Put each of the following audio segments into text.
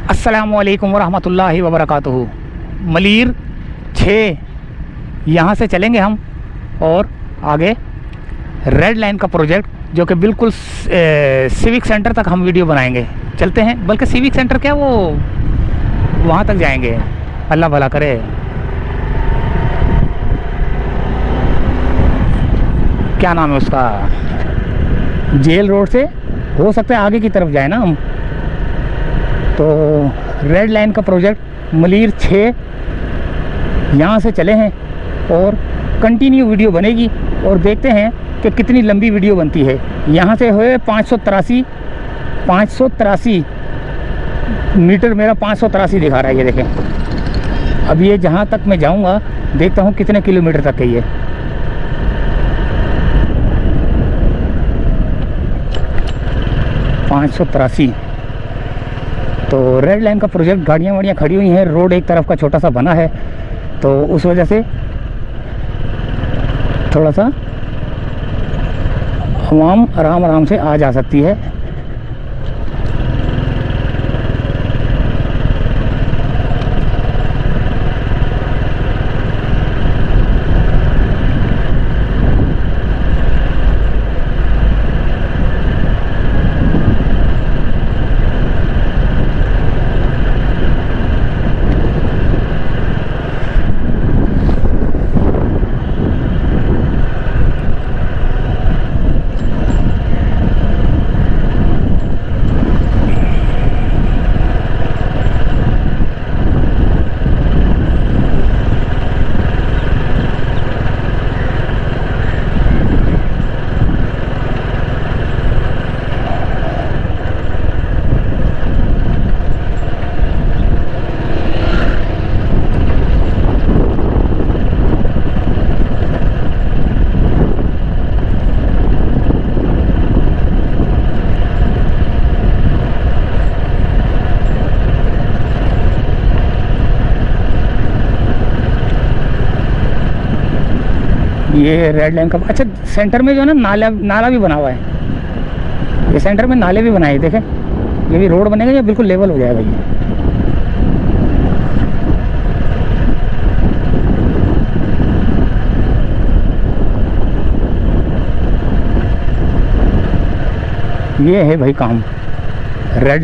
अस्सलामुअलैकुम वरहमतुल्लाहि वबरकातुहू। मलीर 6 यहाँ से चलेंगे हम और आगे रेड लाइन का प्रोजेक्ट जो कि बिल्कुल सिविक सेंटर तक हम वीडियो बनाएंगे। चलते हैं, बल्कि सिविक सेंटर क्या, वो वहाँ तक जाएंगे, अल्लाह भला करे। क्या नाम है उसका, जेल रोड से हो सकता है आगे की तरफ जाए ना हम। तो रेड लाइन का प्रोजेक्ट मलीर 6 यहाँ से चले हैं और कंटिन्यू वीडियो बनेगी और देखते हैं कि कितनी लंबी वीडियो बनती है। यहाँ से हुए 583 मीटर, मेरा 583 दिखा रहा है, ये देखें। अब ये जहाँ तक मैं जाऊँगा देखता हूँ कितने किलोमीटर तक है ये। तो रेड लाइन का प्रोजेक्ट, गाड़ियाँ वाड़ियाँ खड़ी हुई हैं, रोड एक तरफ का छोटा सा बना है, तो उस वजह से थोड़ा सा आवाम आराम आराम से आ जा सकती है। ये रेड लाइन का, अच्छा सेंटर में जो है ना नाला भी बना हुआ है। ये सेंटर में नाले भी बनाए, देखें। ये भी रोड बनेगा, ये बिल्कुल लेवल हो जाएगा ये है भाई काम। रेड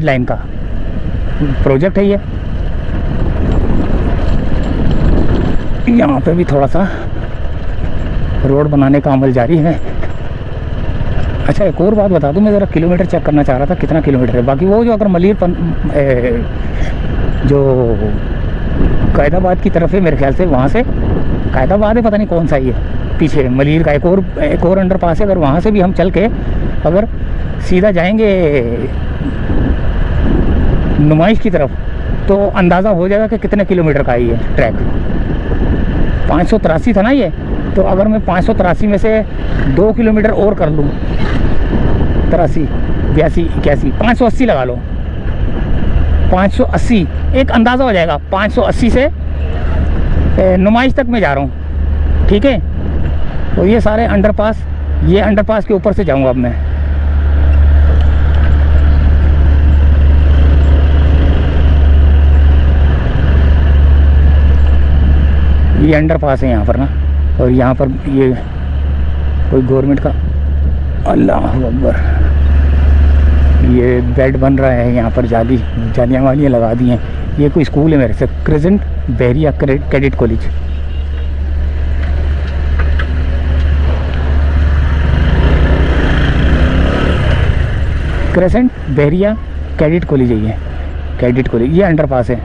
लाइन का प्रोजेक्ट है ये। यहाँ पे भी थोड़ा सा रोड बनाने का अमल जारी है। अच्छा, एक और बात बता दूँ, मैं ज़रा किलोमीटर चेक करना चाह रहा था कितना किलोमीटर है। बाकी वो जो अगर मलीर जो कैदाबाद की तरफ है, मेरे ख्याल से वहाँ से कैदाबाद है, पता नहीं कौन सा ही है, पीछे मलीर का एक और अंडरपास है। अगर वहाँ से भी हम चल के अगर सीधा जाएंगे नुमाइश की तरफ तो अंदाज़ा हो जाएगा कि कितने किलोमीटर का है ये ट्रैक। 583 था ना ये, तो अगर मैं 583 में से 2 किलोमीटर और कर लूँ, 83, 82, 81, 580 लगा लो, 580 एक अंदाज़ा हो जाएगा। 580 से नुमाइश तक मैं जा रहा हूँ, ठीक है। तो ये सारे अंडरपास, ये अंडरपास के ऊपर से जाऊँगा अब मैं। ये अंडरपास है यहाँ पर ना, और यहाँ पर ये कोई गवर्नमेंट का, अल्लाह अकबर, ये बेड बन रहा है यहाँ पर, जालियाँ वालियाँ लगा दी हैं। ये कोई स्कूल है मेरे से, क्रेसेंट बहरिया कैडेट कॉलेज। क्रेसेंट बहरिया कैडेट कॉलेज है ये, कैडेट कॉलेज। ये अंडरपास है।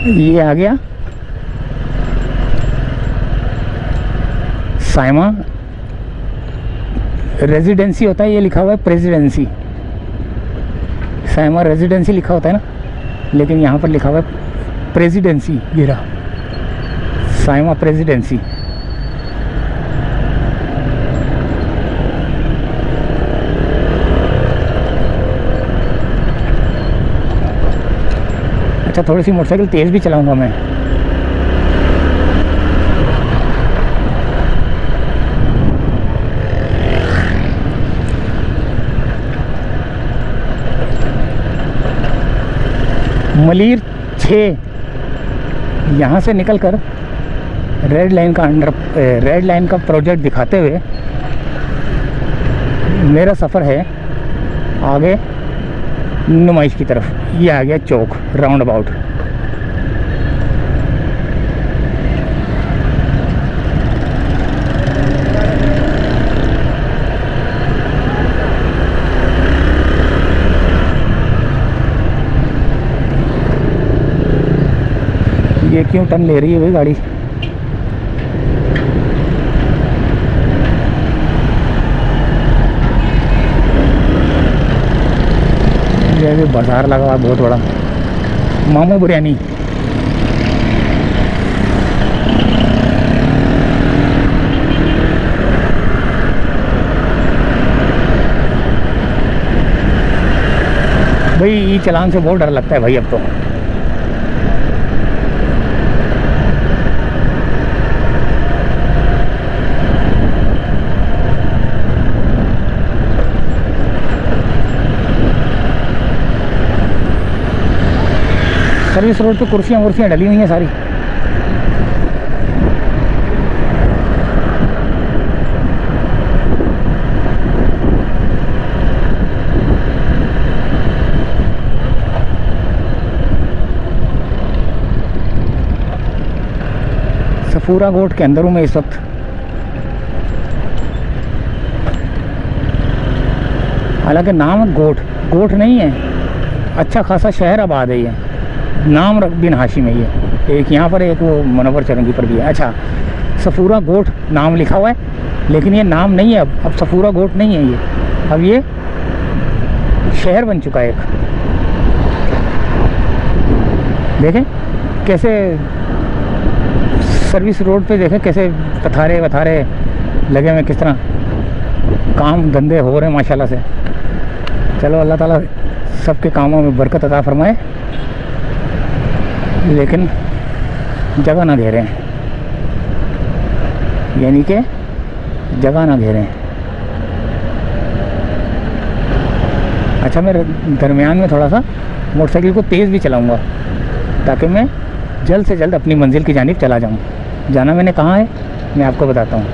ये आ गया। साइमा रेजिडेंसी होता है, ये लिखा हुआ है प्रेसिडेंसी। साइमा रेजिडेंसी लिखा होता है ना, लेकिन यहाँ पर लिखा हुआ है प्रेसिडेंसी। ये रहा साइमा प्रेसिडेंसी। अच्छा, थोड़ी सी मोटरसाइकिल तेज़ भी चलाऊंगा मैं। मलीर 6 यहाँ से निकलकर रेड लाइन का प्रोजेक्ट दिखाते हुए मेरा सफ़र है आगे नुमाइश की तरफ। ये आ गया चौक राउंड अबाउट। ये क्यों टर्न ले रही है भाई गाड़ी? ये भी बाजार लगा हुआ बहुत बड़ा, मामू बिरयानी। भाई ये चालान से बहुत डर लगता है भाई अब तो। सर्विस रोड पे कुर्सियाँ डली हुई हैं सारी। सफूरा गोट के अंदर हूँ मैं इस वक्त। हालांकि नाम गोट नहीं है, अच्छा खासा शहर आबाद है ये। नाम बिन हाशिम है ये, एक यहाँ पर एक वो मुनव्वर चरंगी पर भी है। अच्छा, सफूरा गोट नाम लिखा हुआ है, लेकिन ये नाम नहीं है। अब सफूरा गोट नहीं है ये, अब ये शहर बन चुका है एक। देखें कैसे सर्विस रोड पे, देखें कैसे पथारे वथारे लगे हुए, किस तरह काम धंधे हो रहे हैं माशाल्लाह से। चलो अल्लाह ताला सबके कामों में बरकत अता फरमाए, लेकिन जगह ना घेरें, यानी कि जगह ना घेरें। अच्छा, मैं दरमियान में थोड़ा सा मोटरसाइकिल को तेज़ भी चलाऊंगा ताकि मैं जल्द से जल्द अपनी मंजिल की जानिब चला जाऊं। जाना मैंने कहाँ है मैं आपको बताता हूँ।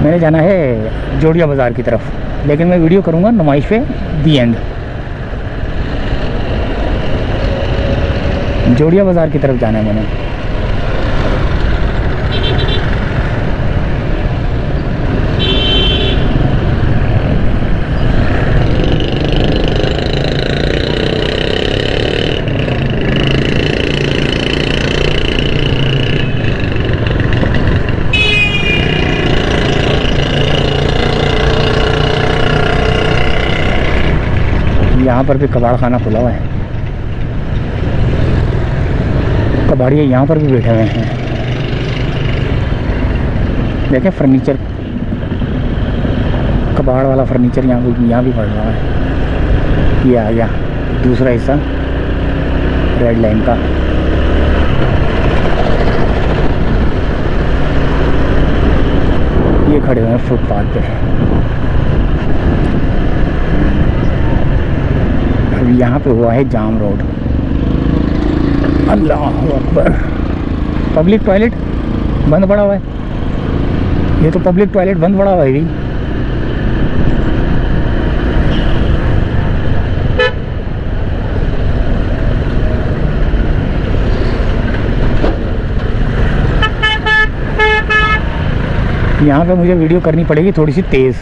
मैंने जाना है जोड़िया बाज़ार की तरफ, लेकिन मैं वीडियो करूँगा नुमाइश पे दी एंड। जोड़िया बाज़ार की तरफ जाना है मैंने। यहाँ पर भी कबाड़ खाना खुला हुआ है, कबाड़िया यहाँ पर भी बैठे हुए हैं। देखें फर्नीचर, कबाड़ वाला फर्नीचर यहाँ भी पड़ रहा है। ये आ गया दूसरा हिस्सा रेड लाइन का। ये खड़े हुए हैं फुटपाथ पे। अभी यहाँ पे हुआ है जाम रोड। अल्लाह अकबर। पब्लिक टॉयलेट बंद पड़ा हुआ है। ये तो पब्लिक टॉयलेट बंद पड़ा हुआ है भी। यहाँ पे मुझे वीडियो करनी पड़ेगी थोड़ी सी तेज़।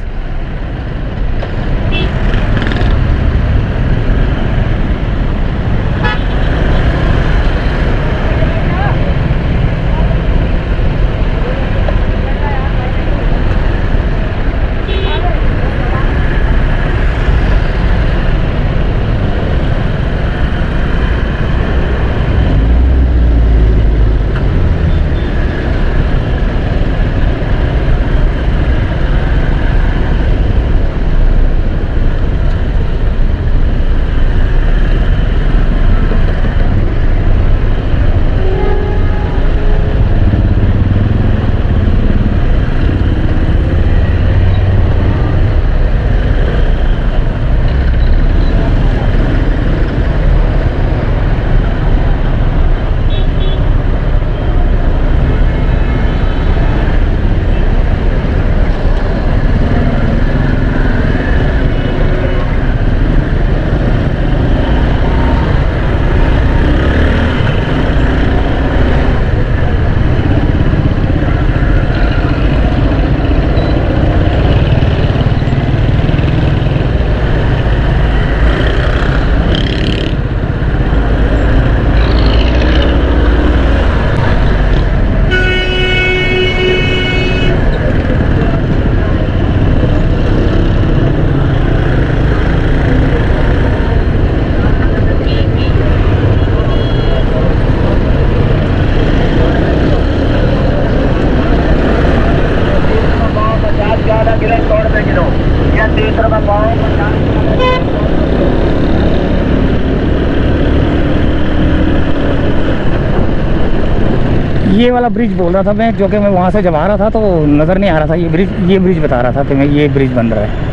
ये वाला ब्रिज बोल रहा था मैं, जो कि मैं वहाँ से जब आ रहा था तो नज़र नहीं आ रहा था। ये ब्रिज बता रहा था कि मैं ये ब्रिज बन रहा है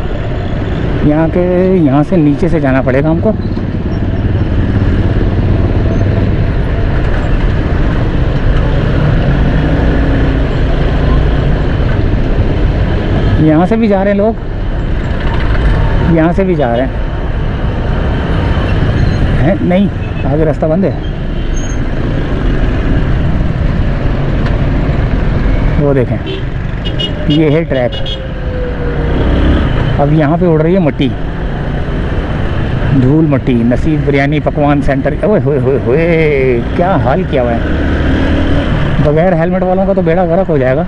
यहाँ से नीचे से जाना पड़ेगा हमको। यहाँ से भी जा रहे हैं लोग, यहाँ से भी जा रहे हैं नहीं, आगे रास्ता बंद है। वो देखें, ये है ट्रैक। अब यहाँ पे उड़ रही है मट्टी, धूल मट्टी। नसीब बिरयानी पकवान सेंटर, ओए होए होए होए, क्या हाल किया हुआ है। बगैर हेलमेट वालों का तो बेड़ा गर्क हो जाएगा।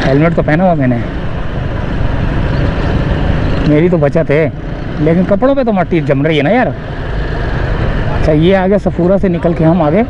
हेलमेट तो पहना हुआ मैंने, मेरी तो बचत है, लेकिन कपड़ों पे तो मट्टी जम रही है ना यार। अच्छा, ये आगे सफूरा से निकल के हम आगे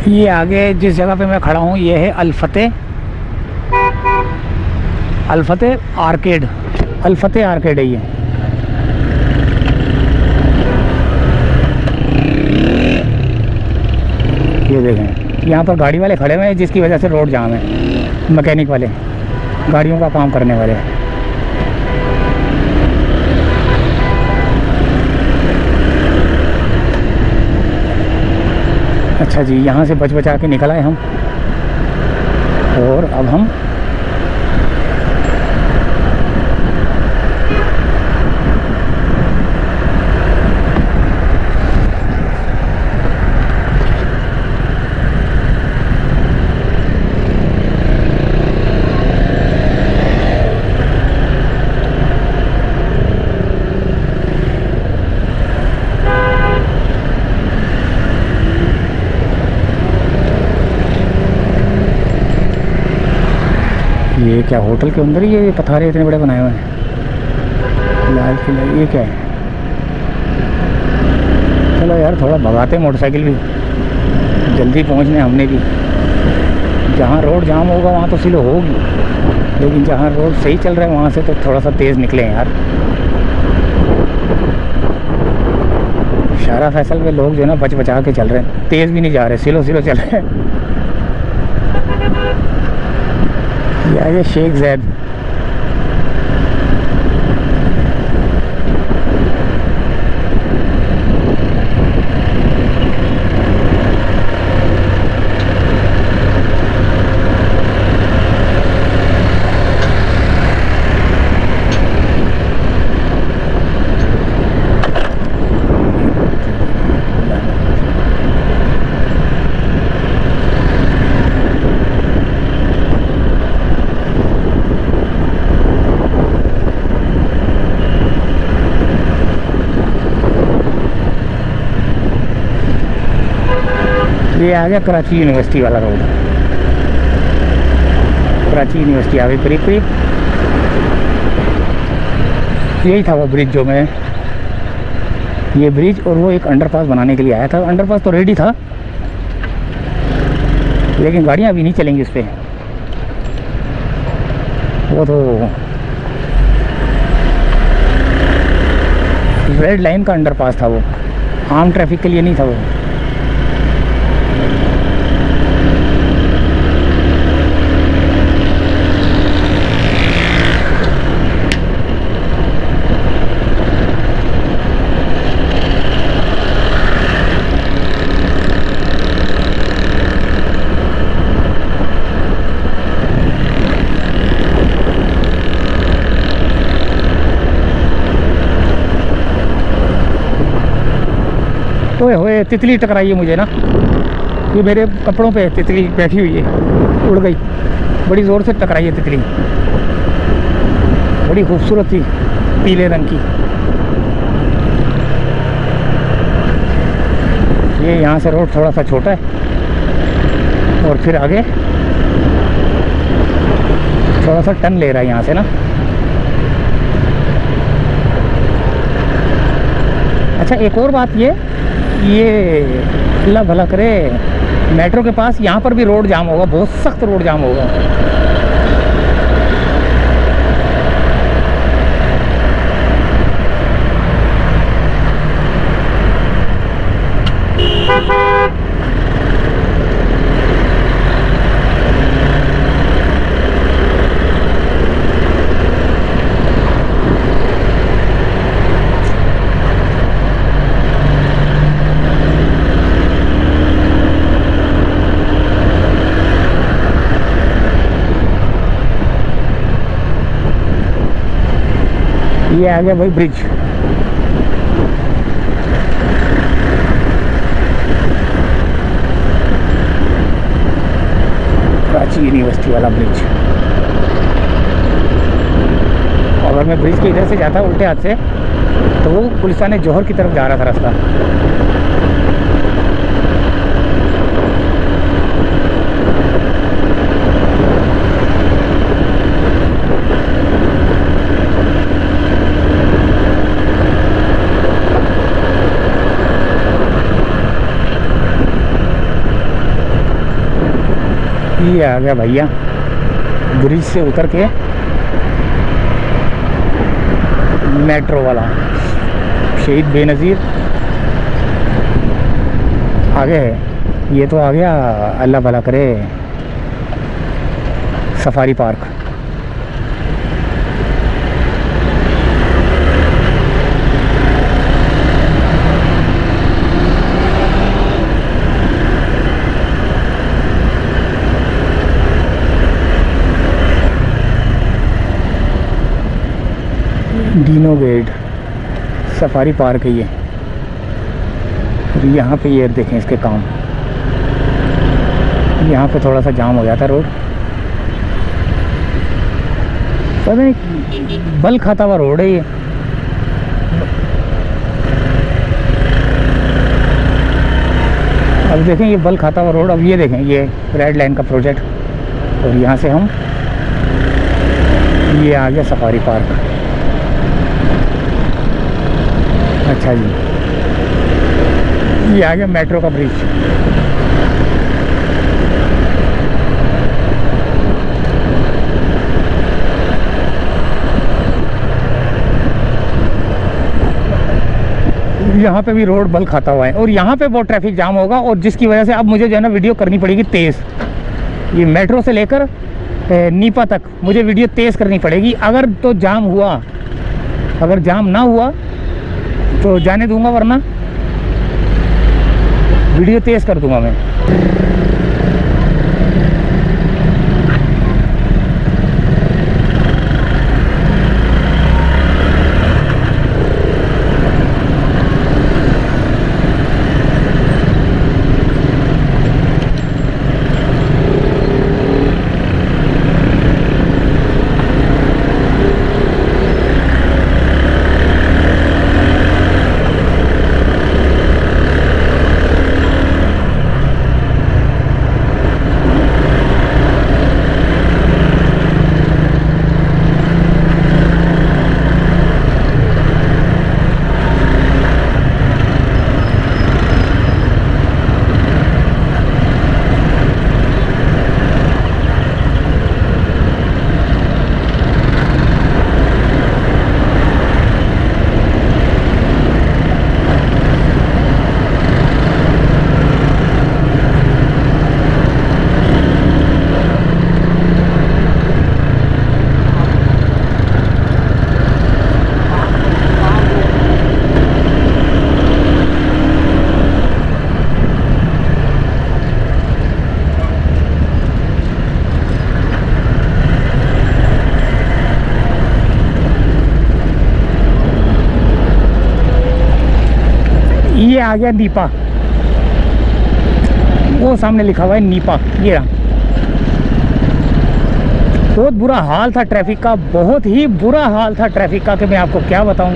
ये आगे जिस जगह पे मैं खड़ा हूँ ये है अल्फते आर्केड। अल्फते आर्केड है ये। ये देखें, यहाँ पर गाड़ी वाले खड़े हुए हैं, जिसकी वजह से रोड जाम है। मैकेनिक वाले, गाड़ियों का काम करने वाले। अच्छा जी, यहाँ से बच बचा के निकल आए हम, और अब हम ये क्या होटल के अंदर ही ये पथारे इतने बड़े बनाए हुए हैं। लाल किला, ये क्या है? चलो यार, थोड़ा भगाते मोटरसाइकिल भी, जल्दी पहुंचने हमने भी। जहाँ रोड जाम होगा वहाँ तो स्लो होगी, लेकिन जहाँ रोड सही चल रहा है वहाँ से तो थोड़ा सा तेज़ निकले हैं यार। शारा फैसल में लोग जो है ना बच बचा के चल रहे हैं, तेज़ भी नहीं जा रहे, स्लो स्लो चल रहे हैं। ये शेख जैद, ये आ गया कराची यूनिवर्सिटी वाला रोड। कराची यूनिवर्सिटी आ गई करीब करीब। यही था वो ब्रिज जो मैं, ये ब्रिज और वो एक अंडरपास बनाने के लिए आया था। अंडरपास तो रेडी था, लेकिन गाड़ियाँ अभी नहीं चलेंगी उस पर। वो तो रेड लाइन का अंडरपास था, वो आम ट्रैफिक के लिए नहीं था वो। ओए होए, तितली टकराई है मुझे ना, ये मेरे कपड़ों पे तितली बैठी हुई है, उड़ गई। बड़ी ज़ोर से टकराई है तितली, बड़ी खूबसूरत थी, पीले रंग की। ये यहाँ से रोड थोड़ा सा छोटा है, और फिर आगे थोड़ा सा टर्न ले रहा है यहाँ से ना। अच्छा एक और बात, ये अल्लाह भला करे, मेट्रो के पास यहाँ पर भी रोड जाम होगा, बहुत सख्त रोड जाम होगा। ये आ गया भाई ब्रिज। कराची यूनिवर्सिटी वाला ब्रिज। अगर मैं ब्रिज के इधर से जाता उल्टे हाथ से तो वो गुलिस्तान जौहर की तरफ जा रहा था रास्ता। ये आ गया भैया ब्रिज से उतर के मेट्रो वाला शहीद बेनज़ीर आगे है। ये तो आ गया अल्लाह भला करे safari park. Dino gate safari park है ये। यहाँ पे ये देखें इसके काम, यहाँ पे थोड़ा सा जाम हो जाता रोड। पता नहीं बल खाता हुआ रोड है ये। अब देखें ये बल खाता हुआ रोड। अब ये देखें ये रेड लाइन का प्रोजेक्ट, और यहाँ से हम ये आ गया सफारी पार्क। अच्छा जी, ये आ गया मेट्रो का ब्रिज। यहाँ पे भी रोड बल खाता हुआ है और यहाँ पे बहुत ट्रैफिक जाम होगा, और जिसकी वजह से अब मुझे जो है ना वीडियो करनी पड़ेगी तेज़। ये मेट्रो से लेकर नीपा तक मुझे वीडियो तेज़ करनी पड़ेगी। अगर तो जाम हुआ, अगर जाम ना हुआ तो जाने दूंगा, वरना वीडियो तेज़ कर दूंगा मैं। ये आ गया नीपा, वो सामने लिखा हुआ है नीपा। ये रहा। बहुत बुरा हाल था ट्रैफिक का, बहुत ही बुरा हाल था ट्रैफिक का कि मैं आपको क्या बताऊं।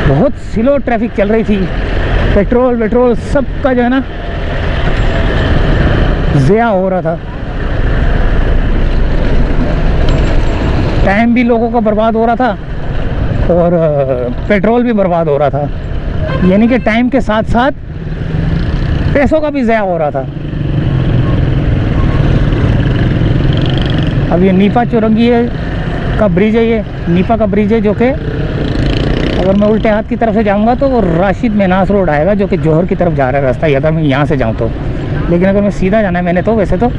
बहुत स्लो ट्रैफिक चल रही थी। पेट्रोल सबका जो है ना ज़िया हो रहा था। टाइम भी लोगों का बर्बाद हो रहा था और पेट्रोल भी बर्बाद हो रहा था, यानी कि टाइम के साथ साथ पैसों का भी ज़ाया हो रहा था। अब ये नीपा चौरंगी का ब्रिज है, ये नीपा का ब्रिज है, जो कि अगर मैं उल्टे हाथ की तरफ से जाऊंगा तो वो राशिद मेनास रोड आएगा, जो कि जौहर की तरफ जा रहा है रास्ता, अगर मैं यहाँ से जाऊँ तो। लेकिन अगर मैं सीधा जाना है मैंने तो वैसे तो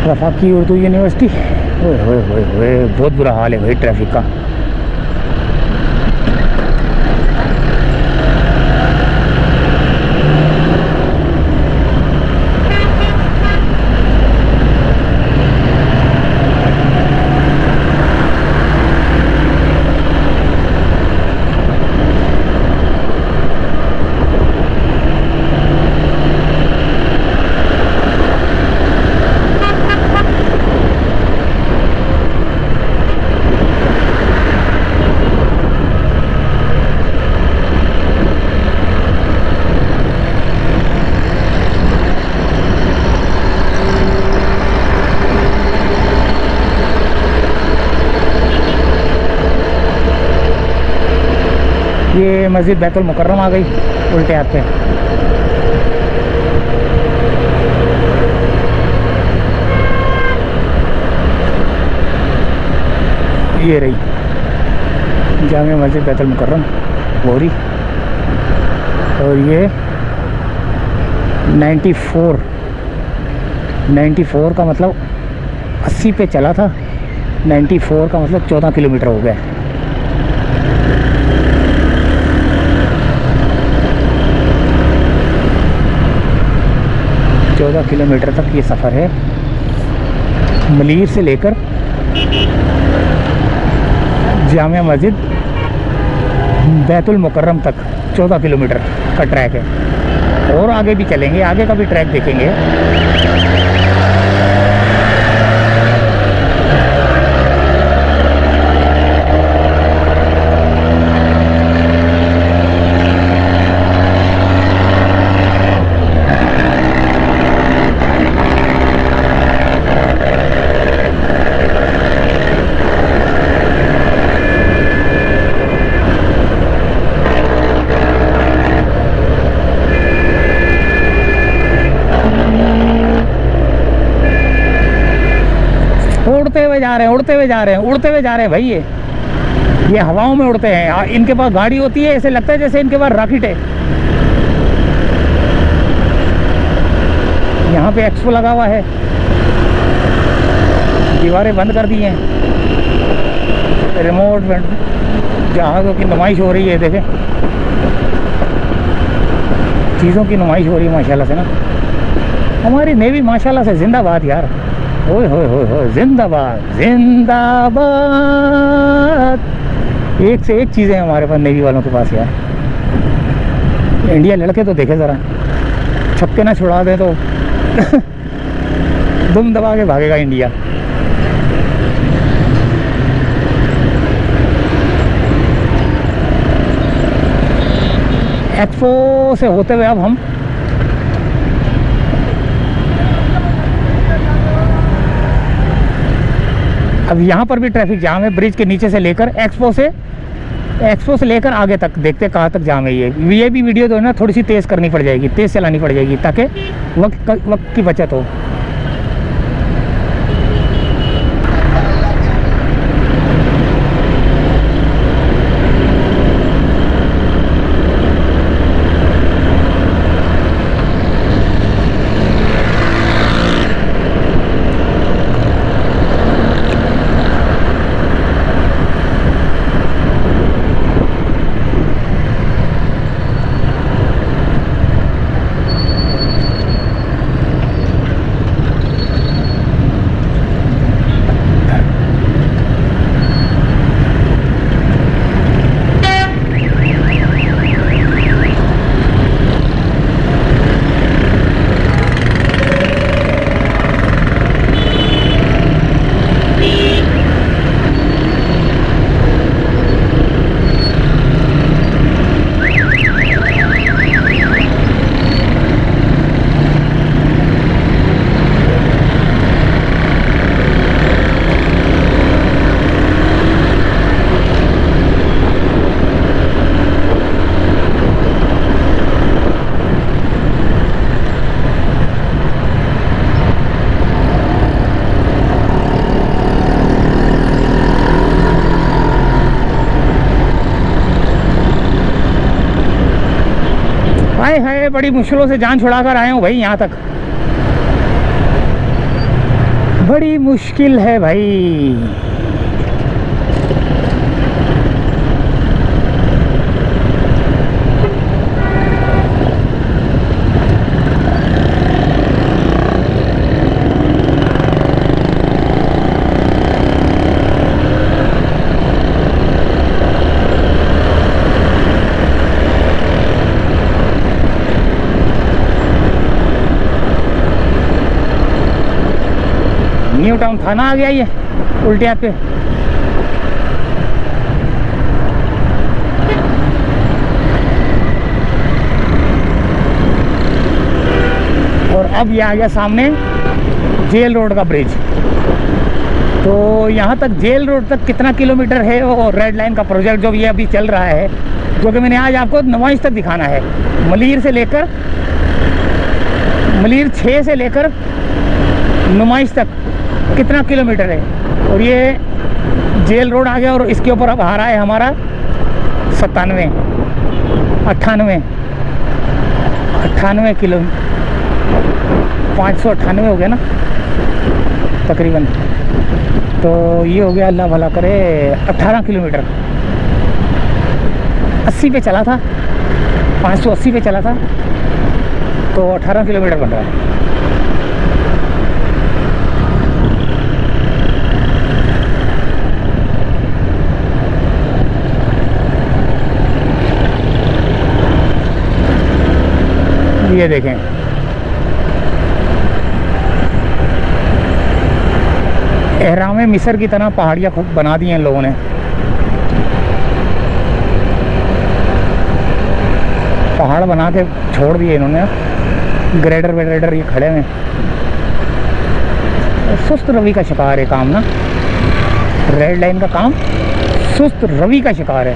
वफाकी उर्दू यूनिवर्सिटी। ओए होए होए होए, बहुत बुरा हाल है भाई ट्रैफिक का। ये मस्जिद बैतुल मुकर्रम आ गई उल्टे हाथ पे। ये रही जामिया मस्जिद बैतुल मुकर्रम बोरी, और ये 94 का मतलब 80 पे चला था, 94 का मतलब 14 किलोमीटर हो गया। किलोमीटर तक ये सफ़र है मलीर से लेकर जामिया मस्जिद बैतुल मुकर्रम तक 14 किलोमीटर का ट्रैक है। और आगे भी चलेंगे, आगे का भी ट्रैक देखेंगे। उड़ते हुए जा रहे हैं, उड़ते हुए जा रहे हैं, उड़ते हुए जा रहे हैं भाई। ये हवाओं में उड़ते हैं। इनके पास गाड़ी होती है, ऐसे लगता है जैसे इनके पास रॉकेट है। यहाँ पे एक्सपो लगा हुआ है, दीवारें बंद कर दी हैं, रिमोट जहाज़ों की नुमाइश हो रही है। देखें चीज़ों की नुमाइश हो रही है माशाल्लाह से ना। हमारी नेवी माशाल्लाह से जिंदाबाद यार। ओए होए होए होए, जिंदाबाद जिंदाबाद। एक से एक चीज़ें हमारे पास नेवी वालों के पास यार। इंडिया लड़के तो देखे ज़रा, छक्के ना छुड़ा दे तो दुम दबा के भागेगा इंडिया। एक्सपो से होते हुए अब हम अब यहाँ पर भी ट्रैफिक जाम है, ब्रिज के नीचे से लेकर एक्सपो से लेकर आगे तक। देखते कहाँ तक जाम है। ये भी वीडियो तो है ना, थोड़ी सी तेज़ करनी पड़ जाएगी, तेज़ चलानी पड़ जाएगी ताकि वक्त की बचत हो। हाय हाय, बड़ी मुश्किलों से जान छुड़ा कर आए हूँ भाई यहाँ तक। बड़ी मुश्किल है भाई। न्यू टाउन थाना आ गया ये उल्टे हाथ पे। और अब ये आ गया सामने जेल रोड का ब्रिज। तो यहाँ तक जेल रोड तक कितना किलोमीटर है वो रेड लाइन का प्रोजेक्ट जो ये अभी चल रहा है, जो कि मैंने आज आपको नुमाइश तक दिखाना है। मलीर 6 से लेकर नुमाइश तक कितना किलोमीटर है। और ये जेल रोड आ गया और इसके ऊपर अब आ रहा है हमारा 97 98 किलो, 598 हो गया ना तकरीबन। तो ये हो गया, अल्लाह भला करे, 18 किलोमीटर। 80 पे चला था, 580 पे चला था, तो 18 किलोमीटर बन रहा है। ये देखें, एहराम मिस्र की तरह पहाड़ियाँ खूब बना दी हैं इन लोगों ने। पहाड़ बना के छोड़ दिए इन्होंने। ग्रेडर वेडर ये खड़े हैं। सुस्त रवि का शिकार है काम ना, रेड लाइन का काम सुस्त रवि का शिकार है।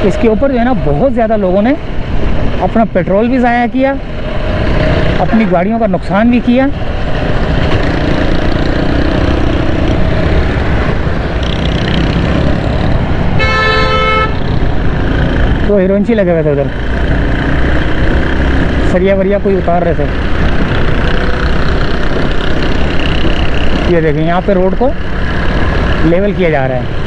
इसके ऊपर जो है ना बहुत ज़्यादा लोगों ने अपना पेट्रोल भी ज़ाया किया, अपनी गाड़ियों का नुकसान भी किया। तो हीरोइंची लगे हुए थे उधर, सरिया वरिया कोई उतार रहे थे। ये देखें, यहाँ पे रोड को लेवल किया जा रहा है।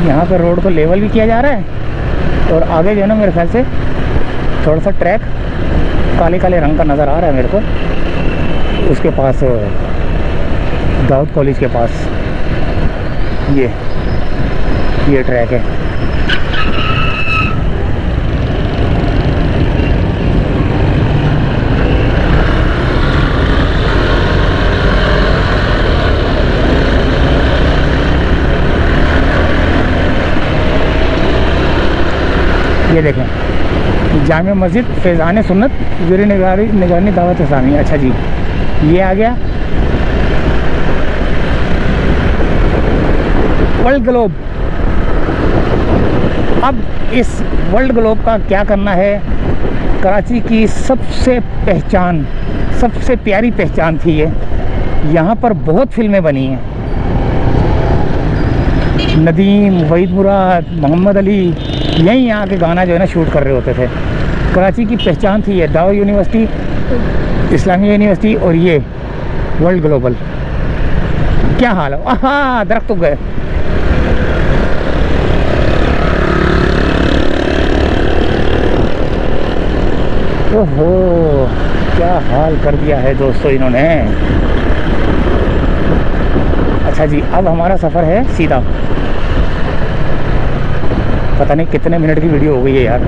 यहाँ पे रोड को लेवल भी किया जा रहा है और आगे जो है ना मेरे ख्याल से थोड़ा सा ट्रैक काले काले रंग का नज़र आ रहा है मेरे को, उसके पास दाऊद कॉलेज के पास ये ट्रैक है। ये देखें, जामिया मस्जिद फैज़ान सुन्नत वीर निगरानी दावत इस्लामी। अच्छा जी, ये आ गया वर्ल्ड ग्लोब। अब इस वर्ल्ड ग्लोब का क्या करना है? कराची की सबसे प्यारी पहचान थी ये। यहाँ पर बहुत फिल्में बनी हैं, नदीम, वहीद मुराद, मोहम्मद अली यहीं आके गाना जो है ना शूट कर रहे होते थे। कराची की पहचान थी ये, दावा यूनिवर्सिटी, इस्लामिया यूनिवर्सिटी और ये वर्ल्ड ग्लोबल। क्या हाल है? हाँ, दरख्त उग गए। ओहो, क्या हाल कर दिया है दोस्तों इन्होंने। अच्छा जी, अब हमारा सफ़र है सीधा। पता नहीं कितने मिनट की वीडियो हो गई है यार।